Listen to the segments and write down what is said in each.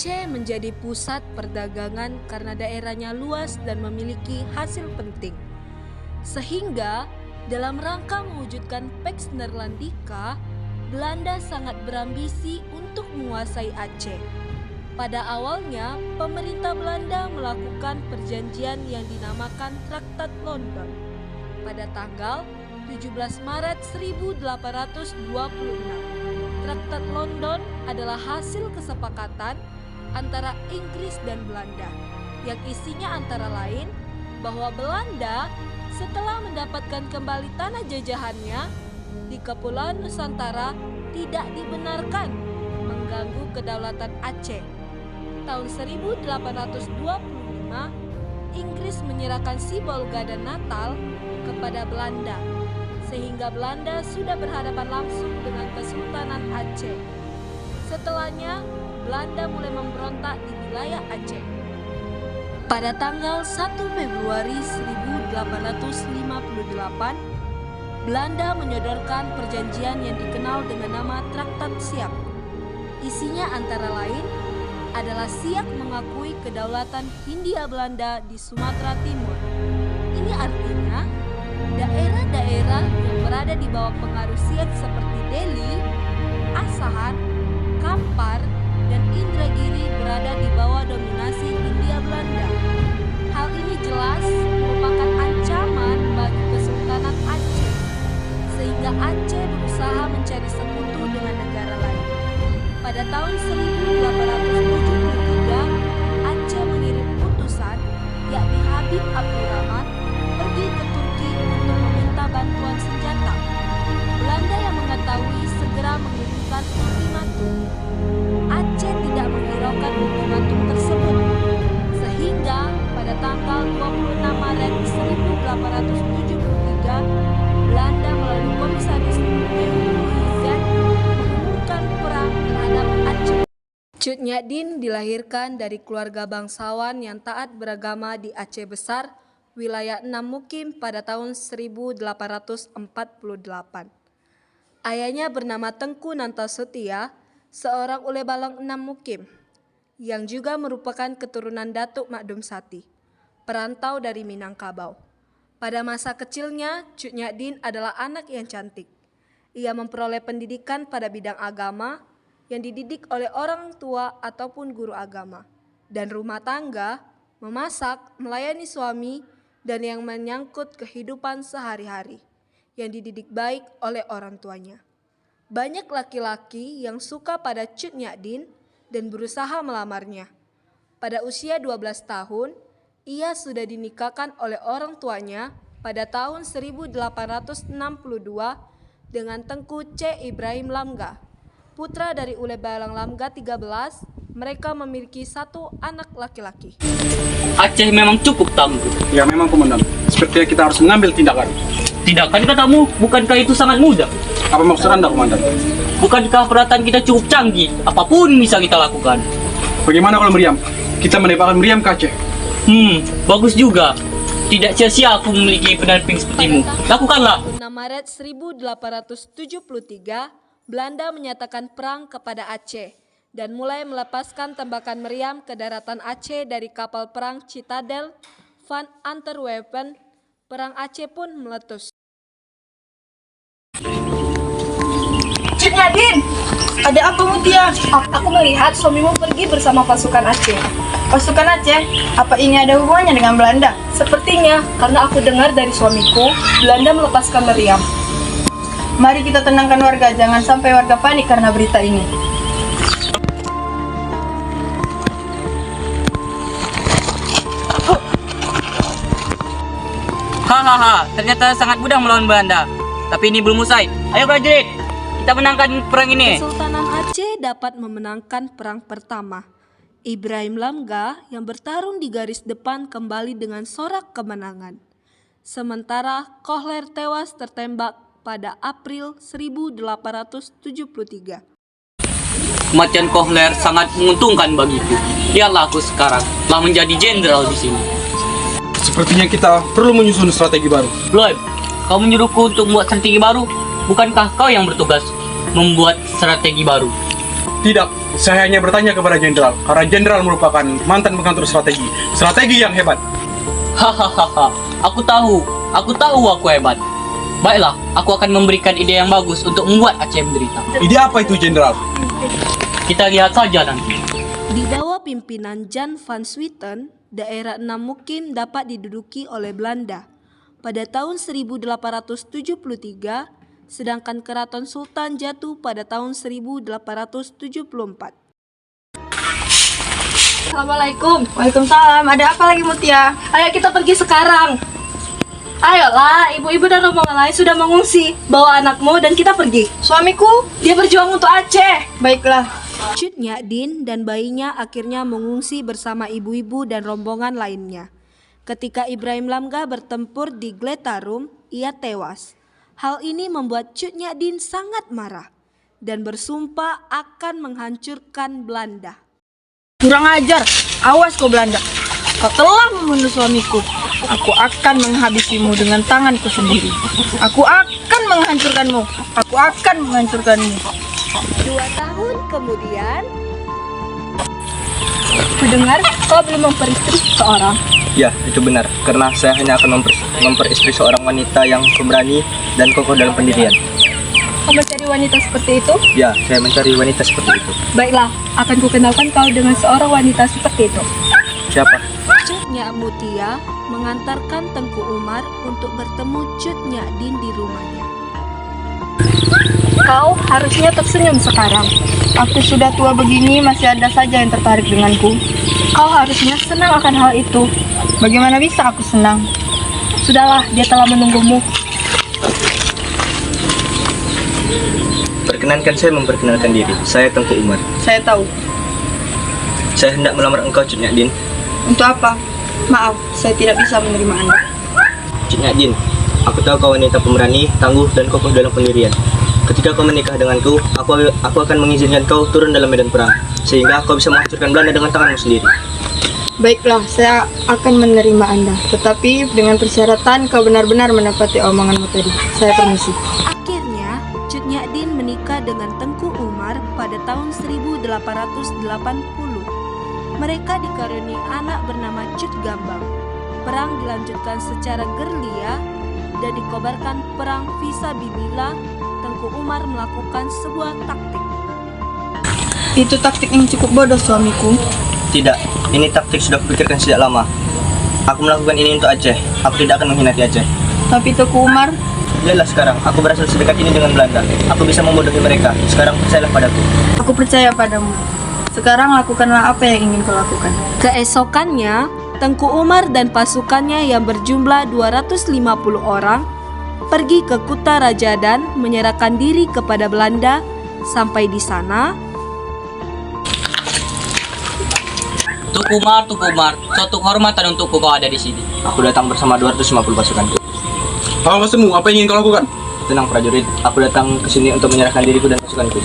Aceh menjadi pusat perdagangan karena daerahnya luas dan memiliki hasil penting. Sehingga dalam rangka mewujudkan Pax Neerlandica, Belanda sangat berambisi untuk menguasai Aceh. Pada awalnya, pemerintah Belanda melakukan perjanjian yang dinamakan Traktat London pada tanggal 17 Maret 1826. Traktat London adalah hasil kesepakatan antara Inggris dan Belanda yang isinya antara lain bahwa Belanda setelah mendapatkan kembali tanah jajahannya di Kepulauan Nusantara tidak dibenarkan mengganggu kedaulatan Aceh. Tahun 1825, Inggris menyerahkan Sibolga dan Natal kepada Belanda, sehingga Belanda sudah berhadapan langsung dengan Kesultanan Aceh. Setelahnya, Belanda mulai memberontak di wilayah Aceh. Pada tanggal 1 Februari 1858, Belanda menyodorkan perjanjian yang dikenal dengan nama Traktat Siak. Isinya antara lain adalah Siak mengakui kedaulatan Hindia Belanda di Sumatera Timur. Ini artinya daerah-daerah yang berada di bawah pengaruh Siak seperti Delhi, Asahan, Kampar, dan Indragiri berada di bawah dominasi Hindia Belanda. Hal ini jelas merupakan ancaman bagi Kesultanan Aceh, sehingga Aceh berusaha mencari sekutu dengan negara lain. Pada tahun 1873, Aceh mengirim utusan, yakni Habib Abdurrahman, pergi ke Turki untuk meminta bantuan senjata. Belanda yang mengetahui segera mengirimkan ultimatum. Aceh tidak menghiraukan ultimatum tersebut, sehingga pada tanggal 26 Maret 1873, Belanda melalui komisaris EUZ mengumumkan perang terhadap Aceh. Cut Nyak dilahirkan dari keluarga bangsawan yang taat beragama di Aceh Besar, wilayah Enam Mukim pada tahun 1848. Ayahnya bernama Tengku Nantasutia, seorang ulebalang Enam Mukim, yang juga merupakan keturunan Datuk Makdum Sati, perantau dari Minangkabau. Pada masa kecilnya, Cut Nyak adalah anak yang cantik. Ia memperoleh pendidikan pada bidang agama yang dididik oleh orang tua ataupun guru agama, dan rumah tangga, memasak, melayani suami, dan yang menyangkut kehidupan sehari-hari yang dididik baik oleh orang tuanya. Banyak laki-laki yang suka pada Cut Nyak dan berusaha melamarnya. Pada usia 12 tahun, ia sudah dinikahkan oleh orang tuanya pada tahun 1862 dengan Tengku C. Ibrahim Lamga, putra dari Ulebalang Lamga 13. Mereka memiliki satu anak laki-laki. Aceh memang cukup tangguh. Ya memang komandan, sepertinya kita harus mengambil tindakan. Tindakan katamu, bukankah itu sangat mudah? Apa maksud Anda komandan? Bukankah peralatan kita cukup canggih? Apapun bisa kita lakukan. Bagaimana kalau Meriam? Kita menembakkan Meriam ke Aceh. Bagus juga. Tidak sia-sia aku memiliki pendamping sepertimu. Lakukanlah. 6 Maret 1873, Belanda menyatakan perang kepada Aceh dan mulai melepaskan tembakan meriam ke daratan Aceh dari kapal perang Citadel van Antwerpen. Perang Aceh pun meletus. Cik Nadine, ada apa Mutia? Aku melihat suamimu pergi bersama pasukan Aceh. Pasukan Aceh? Apa ini ada hubungannya dengan Belanda? Sepertinya, karena aku dengar dari suamiku, Belanda melepaskan meriam. Mari kita tenangkan warga, jangan sampai warga panik karena berita ini. Hahaha, ternyata sangat mudah melawan Belanda. Tapi ini belum usai. Ayo prajurit, kita menangkan perang ini. Kesultanan Aceh dapat memenangkan perang pertama. Ibrahim Lamga yang bertarung di garis depan kembali dengan sorak kemenangan. Sementara Kohler tewas tertembak pada April 1873. Kematian Kohler sangat menguntungkan bagiku. Lihatlah aku sekarang telah menjadi jenderal di sini. Sepertinya kita perlu menyusun strategi baru. Lloyd, kau menyuruhku untuk membuat strategi baru. Bukankah kau yang bertugas membuat strategi baru? Tidak, saya hanya bertanya kepada jenderal, karena jenderal merupakan mantan pengatur strategi. Strategi yang hebat. Hahaha, aku tahu aku hebat. Baiklah, aku akan memberikan ide yang bagus untuk membuat Aceh menderita. Ide apa itu, jenderal? Kita lihat saja nanti. Di bawah pimpinan Jan van Swieten, daerah Enam Mukim dapat diduduki oleh Belanda pada tahun 1873, sedangkan Keraton Sultan jatuh pada tahun 1874. Assalamualaikum. Waalaikumsalam. Ada apa lagi Mutia? Ayo kita pergi sekarang. Ayolah, ibu-ibu dan rombongan lain sudah mengungsi. Bawa anakmu dan kita pergi. Suamiku? Dia berjuang untuk Aceh. Baiklah. Cut Nyadin dan bayinya akhirnya mengungsi bersama ibu-ibu dan rombongan lainnya. Ketika Ibrahim Lamgah bertempur di Gletarum, ia tewas. Hal ini membuat Cut Nyadin sangat marah dan bersumpah akan menghancurkan Belanda. Kurang ajar. Awas kau Belanda. Kau telah membunuh suamiku. Aku akan menghabisimu dengan tanganku sendiri. Aku akan menghancurkanmu. Aku akan menghancurkanmu. 2 tahun kemudian, Kudengar kau belum memperistri seorang. Ya, itu benar. Karena saya hanya akan memperistri seorang wanita yang pemberani dan kokoh dalam pendirian. Kau mencari wanita seperti itu? Ya, saya mencari wanita seperti itu. Baiklah, akan kukenalkan kau dengan seorang wanita seperti itu. Siapa? Cut Nyak Mutia mengantarkan Tengku Umar untuk bertemu Cut Nyadin di rumahnya. Kau harusnya tersenyum sekarang. Aku sudah tua begini, masih ada saja yang tertarik denganku. Kau harusnya senang akan hal itu. Bagaimana bisa aku senang? Sudahlah, dia telah menunggumu. Perkenankan saya memperkenalkan diri. Saya Tengku Umar. Saya tahu. Saya hendak melamar engkau, Cut Nyadin. Untuk apa? Maaf, saya tidak bisa menerima Anda. Cut Nyadin, aku tahu kau wanita pemberani, tangguh, dan kokoh dalam pendirian. Ketika kau menikah denganku, aku akan mengizinkan kau turun dalam medan perang, sehingga kau bisa menghancurkan Belanda dengan tanganmu sendiri. Baiklah, saya akan menerima Anda. Tetapi dengan persyaratan kau benar-benar menepati omonganmu tadi. Saya permisi. Akhirnya, Cut Nyadin menikah dengan Tengku Umar pada tahun 1880. Mereka dikaruniai anak bernama Cut Gambang. Perang dilanjutkan secara gerilya dan dikobarkan perang fisabilillah. Tengku Umar melakukan sebuah taktik. Itu taktik yang cukup bodoh, suamiku. Tidak, ini taktik sudah kupikirkan sejak lama. Aku melakukan ini untuk Aceh. Aku tidak akan mengkhianati Aceh. Tapi Tengku Umar, Lihatlah sekarang, aku berhasil sedekat ini dengan Belanda. Aku bisa membodohi mereka. Sekarang percayalah padaku. aku percaya padamu. Sekarang lakukanlah apa yang ingin kau lakukan. Keesokannya, Tengku Umar dan pasukannya yang berjumlah 250 orang pergi ke Kuta Rajadan menyerahkan diri kepada Belanda. Sampai di sana, Tuku Umar, suatu kehormatan untukku kau ada di sini. Aku datang bersama 250 pasukanku. Apa maksudmu? Apa yang ingin kau lakukan? Tenang prajurit, aku datang ke sini untuk menyerahkan diriku dan pasukanku.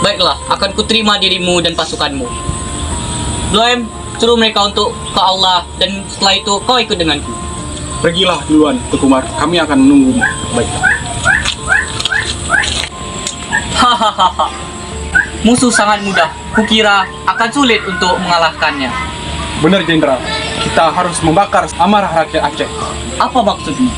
Baiklah, akan kuterima dirimu dan pasukanmu. Bloem, suruh mereka untuk ke Allah dan setelah itu kau ikut denganku. Pergilah duluan, Tengku Umar. Kami akan menunggumu. Baik. Hahaha. Musuh sangat mudah. Kukira akan sulit untuk mengalahkannya. Benar, jenderal. Kita harus membakar amarah rakyat Aceh. Apa maksudmu?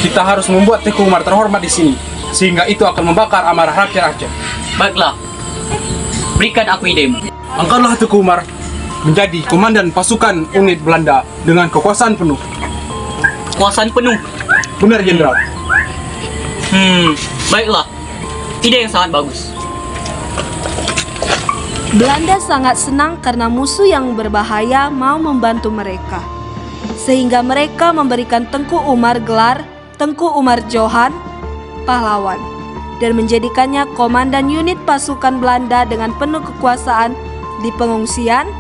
Kita harus membuat Tengku Umar terhormat di sini, sehingga itu akan membakar amarah rakyat Aceh. Baiklah. Berikan aku idemu. Angkatlah Tengku Umar menjadi komandan pasukan unit Belanda dengan kekuasaan penuh. Kuasaan penuh. Benar, jenderal. Baiklah. Ide yang sangat bagus. Belanda sangat senang karena musuh yang berbahaya mau membantu mereka. Sehingga mereka memberikan Tengku Umar gelar Tengku Umar Johan, pahlawan, dan menjadikannya komandan unit pasukan Belanda dengan penuh kekuasaan di pengungsian.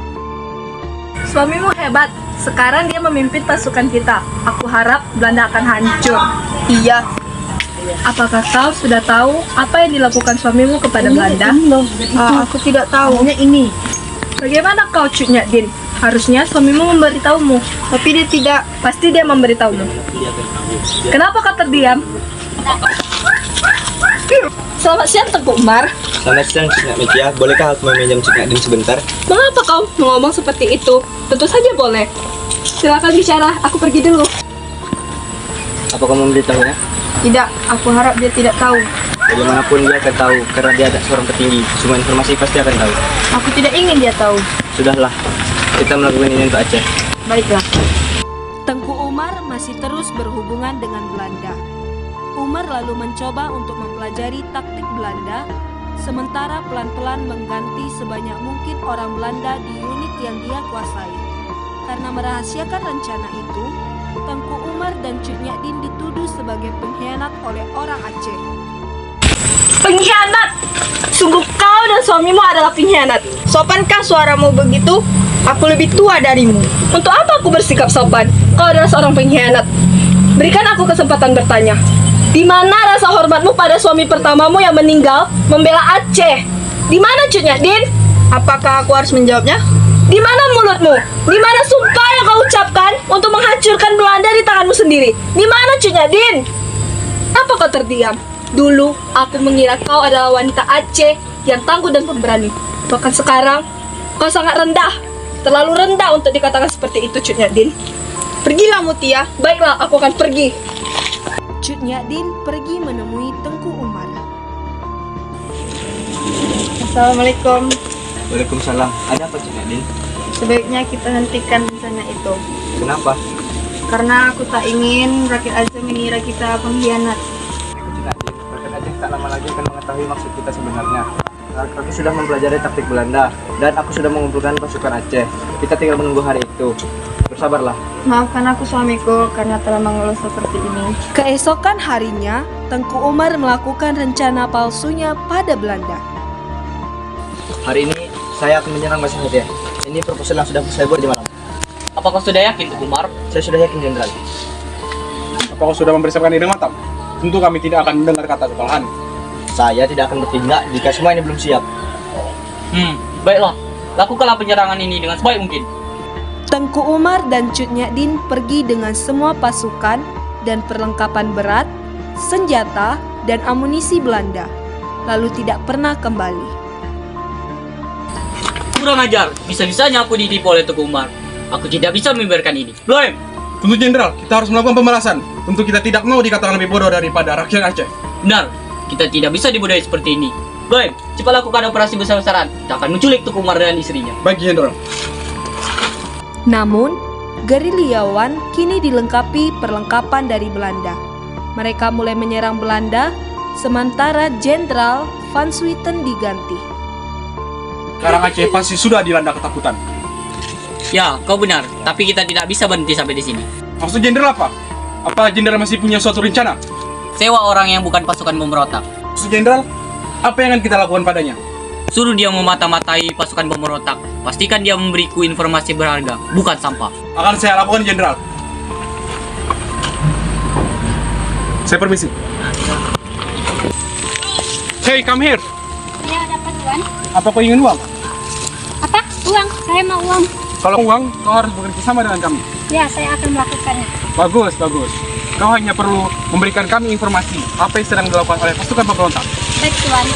suamimu hebat. Sekarang dia memimpin pasukan kita. Aku harap Belanda akan hancur. Iya. Apakah kau sudah tahu apa yang dilakukan suamimu kepada Belanda? Aku tidak tahu. Hanya ini. Bagaimana kau, Cut Nyadin? Harusnya suamimu memberitahumu, tapi dia tidak. Pasti dia memberitahumu. Kenapa kau terdiam? Selamat siang Tengku Umar. Selamat siang Cik Metia, bolehkah aku meminjam Cik Nadine sebentar? Mengapa kau ngomong seperti itu? Tentu saja boleh. Silakan bicara, aku pergi dulu. Apa kamu memberitahunya? Tidak, aku harap dia tidak tahu. Bagaimanapun dia akan tahu, karena dia ada seorang petinggi. Semua informasi pasti akan tahu. Aku tidak ingin dia tahu. Sudahlah, kita melakukan ini untuk Aceh. Baiklah. Tengku Umar masih terus berhubungan dengan Belanda. Umar lalu mencoba untuk mempelajari taktik Belanda, sementara pelan-pelan mengganti sebanyak mungkin orang Belanda di unit yang dia kuasai. Karena merahasiakan rencana itu, Tengku Umar dan Cut Nyadin dituduh sebagai pengkhianat oleh orang Aceh. Pengkhianat! Sungguh kau dan suamimu adalah pengkhianat. Sopankah suaramu begitu? Aku lebih tua darimu. Untuk apa aku bersikap sopan? Kau adalah seorang pengkhianat. Berikan aku kesempatan bertanya. Di mana rasa hormatmu pada suami pertamamu yang meninggal membela Aceh? Di mana Cut Nyadin? Apakah aku harus menjawabnya? Di mana mulutmu? Di mana sumpah yang kau ucapkan untuk menghancurkan Belanda di tanganmu sendiri? Di mana Cut Nyadin? Apa kau terdiam? Dulu aku mengira kau adalah wanita Aceh yang tangguh dan pemberani. Bahkan sekarang kau sangat rendah. Terlalu rendah untuk dikatakan seperti itu, Cut Nyadin. Pergilah Mutia. Baiklah, aku akan pergi. Cut Nyadin pergi menemui Tengku Umar. Assalamualaikum. Waalaikumsalam. Ada apa Cik Nadine? Sebaiknya kita hentikan rencana itu. Kenapa? Karena aku tak ingin rakyat Aceh mengira kita pengkhianat. Cik Nadine, rakyat Aceh tak lama lagi akan mengetahui maksud kita sebenarnya. Aku sudah mempelajari taktik Belanda dan aku sudah mengumpulkan pasukan Aceh. Kita tinggal menunggu hari itu. Bersabarlah. Maafkan aku suamiku karena telah mengeluh seperti ini. Keesokan harinya, Tengku Umar melakukan rencana palsunya pada Belanda. Hari ini saya akan menyerang Masjid Aceh. Ini proposal yang sudah saya buat di malam. Apakah sudah yakin Tengku Umar? Saya sudah yakin Jenderal. Apakah sudah mempersiapkan diri matang? Tentu kami tidak akan mendengar kata kekalahan. Saya tidak akan bertindak jika semua ini belum siap. Baiklah. Lakukanlah penyerangan ini dengan sebaik mungkin. Tengku Umar dan Cut Nyadin pergi dengan semua pasukan dan perlengkapan berat, senjata, dan amunisi Belanda, lalu tidak pernah kembali. Kurang ajar, bisa-bisanya aku ditipu oleh Tengku Umar. Aku tidak bisa membiarkan ini. Bloem, tentu Jenderal, kita harus melakukan pembalasan. Tentu kita tidak mau dikatakan lebih bodoh daripada rakyat Aceh. Benar, kita tidak bisa dibodohi seperti ini. Boy, cepat lakukan operasi besar-besaran. Kita akan menculik Tengku Umar dan istrinya. Baik, Jenderal. Namun, gerilyawan kini dilengkapi perlengkapan dari Belanda. Mereka mulai menyerang Belanda, sementara Jenderal Van Swieten diganti. Sekarang Aceh pasti sudah dilanda ketakutan. Ya, kau benar. Tapi kita tidak bisa berhenti sampai di sini. Maksud Jenderal apa? Apa Jenderal masih punya suatu rencana? Sewa orang yang bukan pasukan pemberontak. Maksud Jenderal, apa yang akan kita lakukan padanya? Suruh dia memata-matai pasukan pemberontak. Pastikan dia memberiku informasi berharga, bukan sampah. Akan saya lakukan, Jenderal. Saya permisi. Hey, come here. Ya, dapat Tuan. Apa kau ingin uang? Apa? Uang. Saya mau uang. Kalau uang, kau harus bekerja sama dengan kami. Ya, saya akan melakukannya. Bagus, bagus. Kau hanya perlu memberikan kami informasi apa yang sedang dilakukan oleh pasukan pemberontak. Baik, Tuan.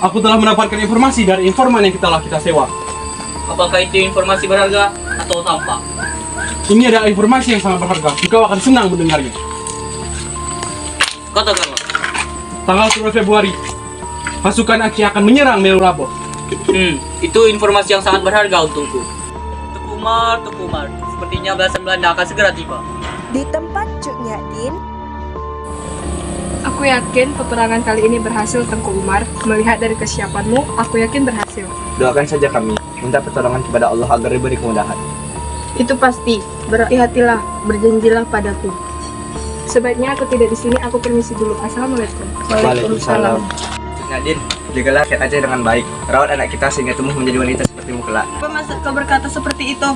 Aku telah mendapatkan informasi dari informan yang kita sewa. Apakah itu informasi berharga atau sampah? Ini adalah informasi yang sangat berharga. Kau akan senang mendengarnya. Katakanlah. Tanggal 10 Februari, pasukan Aceh akan menyerang Melurabo. Itu informasi yang sangat berharga untukku. Tengku Umar. Sepertinya belasan Belanda akan segera tiba. Di tempat Cut Nyadin, Aku yakin peperangan kali ini berhasil, Tengku Umar. Melihat dari kesiapanmu, aku yakin berhasil. Doakan saja kami, minta pertolongan kepada Allah agar diberi kemudahan. Itu pasti. Berhati-hatilah, berjanjilah padaku. Sebaiknya aku tidak di sini, aku permisi dulu. Assalamualaikum. Waalaikumsalam. Cik Nadine, jagalah rakyat Aceh dengan baik. Rawat anak kita sehingga tumbuh menjadi wanita sepertimu kelak. Apa maksud kau berkata seperti itu?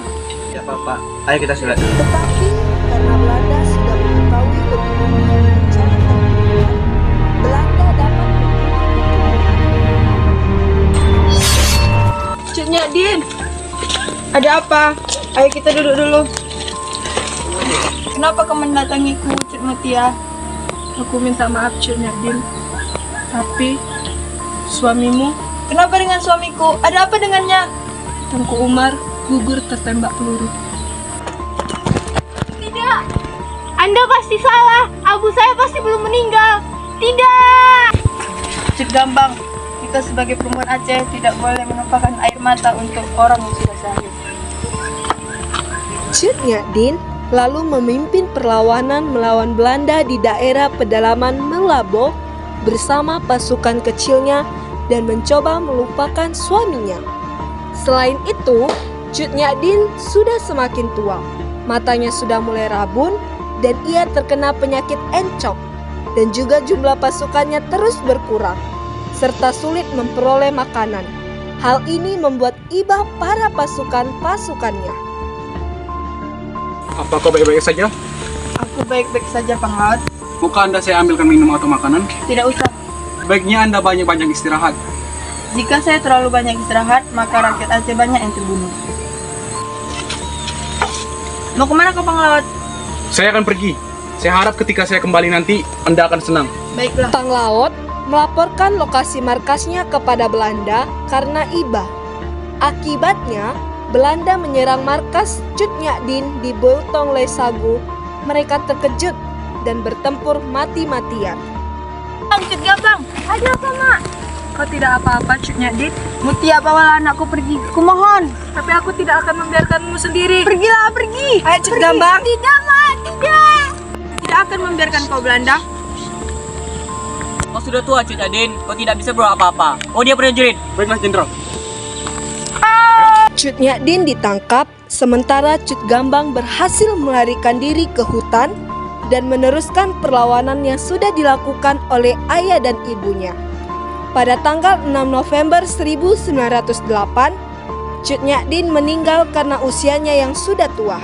Ya Bapak, ayo kita sholat. tetapi karena Belanda sudah mengetahui lebih dulu rencana Tengku Umar, Belanda dapat Cut Nyadin, ada apa? Ayo kita duduk dulu. Kenapa kau mendatangiku, Cut Mutia? Aku minta maaf, Cut Nyadin. Tapi suamimu? Kenapa dengan suamiku? Ada apa dengannya? Tengku Umar gugur tertembak peluru. Tidak. Anda pasti salah. Abu saya pasti belum meninggal. Tidak. Cik Gambang, kita sebagai perempuan Aceh tidak boleh menumpahkan air mata untuk orang yang sudah syahid. Cut Nyadin lalu memimpin perlawanan melawan Belanda di daerah pedalaman Melabo bersama pasukan kecilnya dan mencoba melupakan suaminya. Selain itu, Cut Nyadin sudah semakin tua. Matanya sudah mulai rabun dan ia terkena penyakit encok, dan juga jumlah pasukannya terus berkurang serta sulit memperoleh makanan. Hal ini membuat iba para pasukannya. Apa kau baik-baik saja? Aku baik-baik saja, Panglaut. Bukan Anda saya ambilkan minum atau makanan? Tidak usah. Baiknya Anda banyak-banyak istirahat. Jika saya terlalu banyak istirahat, maka rakyat Aceh banyak yang terbunuh. Mau kemana kau, Panglaut? Saya akan pergi. Saya harap ketika saya kembali nanti, Anda akan senang. Baiklah. Panglaut melaporkan lokasi markasnya kepada Belanda karena iba. Akibatnya, Belanda menyerang markas Cut Nyadin di Bultong Lesagu. Mereka terkejut dan bertempur mati-matian. Cik Gambang, ada apa, Mak? Kau tidak apa-apa, Cut Nyadin? Mutia bawalah anakku pergi. Kumohon. Tapi aku tidak akan membiarkanmu sendiri. Pergilah, pergi. Ayo, Cik Gambang. Tidak, Mak, tidak. Tidak akan membiarkan kau Belanda. Kau sudah tua, Cut Nyadin. Kau tidak bisa berbuat apa-apa. Oh, dia prajurit. Baiklah, Jenderal. Cut Nyadin ditangkap, sementara Cut Gambang berhasil melarikan diri ke hutan dan meneruskan perlawanan yang sudah dilakukan oleh ayah dan ibunya. Pada tanggal 6 November 1908, Cut Nyadin meninggal karena usianya yang sudah tua.